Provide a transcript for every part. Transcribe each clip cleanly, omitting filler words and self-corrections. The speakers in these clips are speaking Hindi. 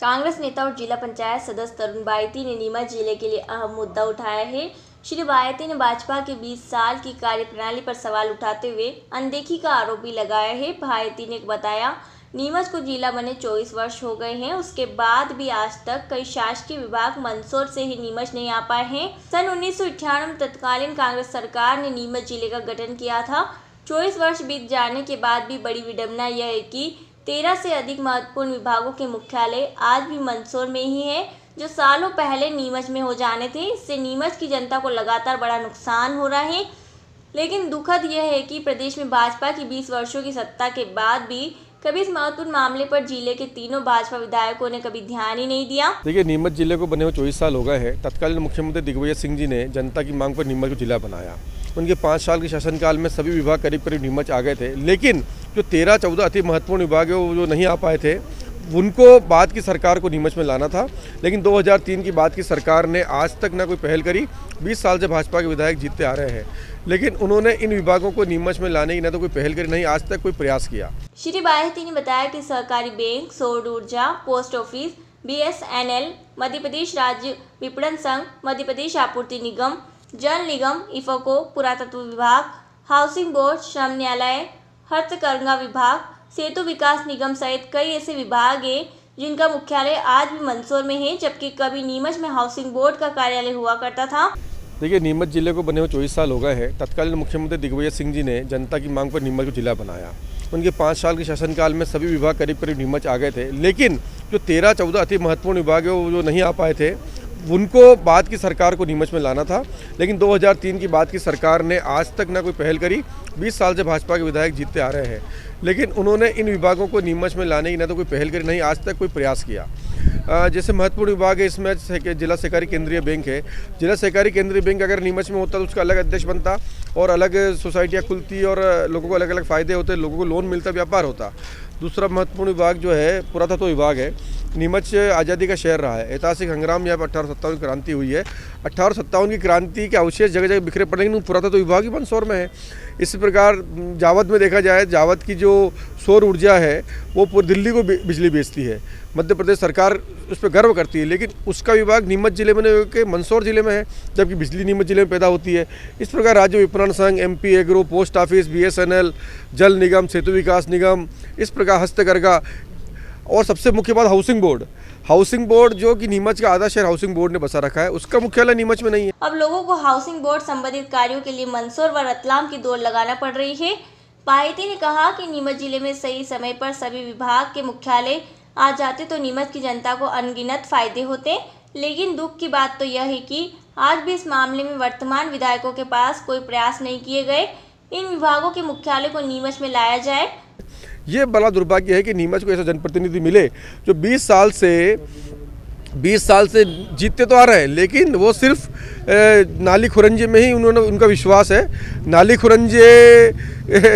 कांग्रेस नेता और जिला पंचायत सदस्य तरुण बायती ने नीमच जिले के लिए अहम मुद्दा उठाया है। श्री बायती ने भाजपा के 20 साल की कार्यप्रणाली पर सवाल उठाते हुए अनदेखी का आरोप भी लगाया है। बायती ने बताया, नीमच को जिला बने 24 वर्ष हो गए हैं, उसके बाद भी आज तक कई शासकीय विभाग मंदसौर से ही नीमच नहीं आ पाए हैं। सन 1998 में तत्कालीन कांग्रेस सरकार ने नीमच जिले का गठन किया था। 24 वर्ष बीत जाने के बाद भी बड़ी विडंबना यह है कि 13 से अधिक महत्वपूर्ण विभागों के मुख्यालय आज भी मंदसौर में ही है, जो सालों पहले नीमच में हो जाने थे। इससे नीमच की जनता को लगातार बड़ा नुकसान हो रहा है। लेकिन दुखद यह है कि प्रदेश में भाजपा की 20 वर्षों की सत्ता के बाद भी कभी इस महत्वपूर्ण मामले पर जिले के तीनों भाजपा विधायकों ने कभी ध्यान ही नहीं दिया। देखिए, नीमच जिले को बने हुए 24 साल हो गए हैं। तत्कालीन मुख्यमंत्री दिग्विजय सिंह जी ने जनता की मांग पर नीमच को जिला बनाया। उनके 5 साल के शासनकाल में सभी विभाग करीब करीब नीमच आ गए थे, लेकिन जो 13-14 अति महत्वपूर्ण विभाग है वो जो नहीं आ पाए थे, उनको बाद की सरकार को नीमच में लाना था। लेकिन 2003 की बाद की सरकार ने आज तक ना कोई पहल करी। 20 साल से भाजपा के विधायक जीतते आ रहे हैं, लेकिन उन्होंने इन विभागों को नीमच में लाने की ना तो कोई पहल करी, नहीं आज तक कोई प्रयास किया। श्री बायती ने बताया कि सहकारी बैंक, सौर ऊर्जा, post office, BSNL, Madhya Pradesh राज्य विपणन संघ, मध्य प्रदेश आपूर्ति निगम, जल निगम, इफको, पुरातत्व विभाग, हाउसिंग बोर्ड, श्रम न्यायालय, हस्तकरघा विभाग, सेतु विकास निगम सहित कई ऐसे विभाग हैं जिनका मुख्यालय आज भी मंदसौर में है, जबकि कभी नीमच में हाउसिंग बोर्ड का कार्यालय हुआ करता था। देखिए, नीमच जिले को बने हुए 24 साल हो गए हैं। तत्कालीन मुख्यमंत्री दिग्विजय सिंह जी ने जनता की मांग पर नीमच को जिला बनाया। उनके 5 साल के शासनकाल में सभी विभाग करीब करीब नीमच आ गए थे, लेकिन जो 13-14 अति महत्वपूर्ण विभाग है वो जो नहीं आ पाए थे, उनको बाद की सरकार को नीमच में लाना था। लेकिन 2003 की बाद की सरकार ने आज तक ना कोई पहल करी। 20 साल से भाजपा के विधायक जीतते आ रहे हैं, लेकिन उन्होंने इन विभागों को नीमच में लाने की ना तो कोई पहल करी, नहीं आज तक कोई प्रयास किया। जैसे महत्वपूर्ण विभाग है इसमें जिला सहकारी केंद्रीय बैंक है। जिला सहकारी केंद्रीय बैंक अगर नीमच में होता तो उसका अलग अध्यक्ष बनता और अलग सोसाइटियाँ खुलती और लोगों को अलग अलग फ़ायदे होते, लोगों को लोन मिलता, व्यापार होता। दूसरा महत्वपूर्ण विभाग जो है पुरातत्व विभाग है। नीमच आज़ादी का शहर रहा है। ऐतिहासिक संग्राम यहाँ पर 1857 की क्रांति हुई है। 1857 की क्रांति के अवशेष जगह जगह बिखरे पड़े, लेकिन पुरातत्व विभाग ही मंदसौर में है। इस प्रकार जावद में देखा जाए, जावद की जो सौर ऊर्जा है वो पूरी दिल्ली को बिजली बेचती है। मध्य प्रदेश सरकार उस पर गर्व करती है, लेकिन उसका विभाग नीमच जिले में नहीं के मंदसौर जिले में है, जबकि बिजली नीमच जिले में पैदा होती है। इस प्रकार राज्य विपणन संघ, MP agro, post office, BSNL, जल निगम, सेतु विकास निगम, इस प्रकार हस्तकरघा, और सबसे मुख्य बात हाउसिंग बोर्ड जो कि नीमच का आधा शहर हाउसिंग बोर्ड ने बसा रखा है, उसका मुख्यालय नीमच में नहीं है। अब लोगों को हाउसिंग बोर्ड संबंधित कार्यों के लिए मंदसौर व रतलाम की दौड़ लगाना पड़ रही है। बायती ने कहा कि नीमच जिले में सही समय पर सभी विभाग के मुख्यालय आ जाते तो नीमच की जनता को अनगिनत फायदे होते। लेकिन दुख की बात तो यह है कि आज भी इस मामले में वर्तमान विधायकों के पास कोई प्रयास नहीं किए गए। इन विभागों के मुख्यालय को नीमच में लाया जाए। ये बड़ा दुर्भाग्य है कि नीमच को ऐसा जनप्रतिनिधि मिले जो 20 साल से जीतते तो आ रहे हैं, लेकिन वो सिर्फ नाली खुरंजे में ही उनका विश्वास है। नाली खुरंजे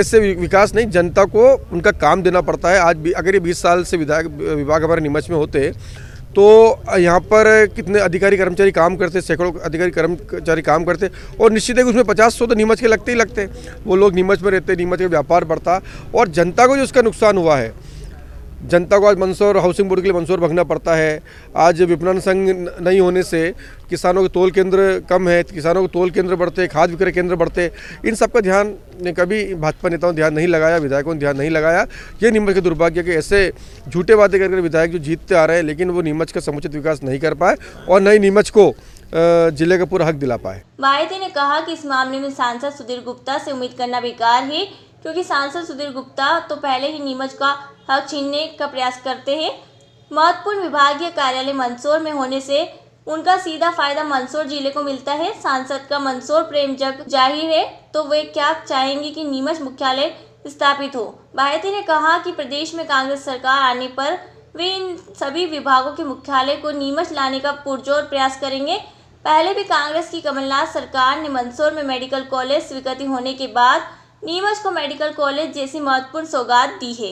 से विकास नहीं, जनता को उनका काम देना पड़ता है। आज भी अगर ये 20 साल से विभाग हमारे नीमच में होते तो यहाँ पर कितने अधिकारी कर्मचारी काम करते, सैकड़ों अधिकारी कर्मचारी काम करते, और निश्चित है कि उसमें 50-100 तो नीमच के लगते ही लगते। वो लोग नीमच में रहते, नीमच का व्यापार बढ़ता, और जनता को जो उसका नुकसान हुआ है, जनता को आज मंदसौर हाउसिंग बोर्ड के लिए मंदसौर भागना पड़ता है। आज विपणन संघ नहीं होने से किसानों के तोल केंद्र कम है, किसानों को तोल केंद्र बढ़ते, खाद विक्रय केंद्र बढ़ते। इन सब का ध्यान कभी भाजपा नेताओं ने ध्यान नहीं लगाया, विधायकों ने ध्यान नहीं लगाया। ये नीमच के दुर्भाग्य कि ऐसे झूठे वादे करके विधायक जो जीतते आ रहे हैं, लेकिन वो नीमच का समुचित विकास नहीं कर पाए और न ही नीमच को जिले का पूरा हक दिला पाए। बायती ने कहा कि इस मामले में सांसद सुधीर गुप्ता से उम्मीद करना बेकार है, क्योंकि सांसद सुधीर गुप्ता तो पहले ही नीमच का हक छीनने का प्रयास करते हैं। महत्वपूर्ण विभागीय कार्यालय मंदसौर में होने से उनका सीधा फायदा मंदसौर जिले को मिलता है। सांसद का मंदसौर प्रेम जग जाहिर है, तो वे क्या चाहेंगे कि नीमच मुख्यालय स्थापित हो। बायती ने कहा कि प्रदेश में कांग्रेस सरकार आने पर वे इन सभी विभागों के मुख्यालय को नीमच लाने का पुरजोर प्रयास करेंगे। पहले भी कांग्रेस की कमलनाथ सरकार ने मंदसौर में मेडिकल कॉलेज स्वीकृति होने के बाद नीमच को मेडिकल कॉलेज जैसी महत्वपूर्ण सौगात दी है।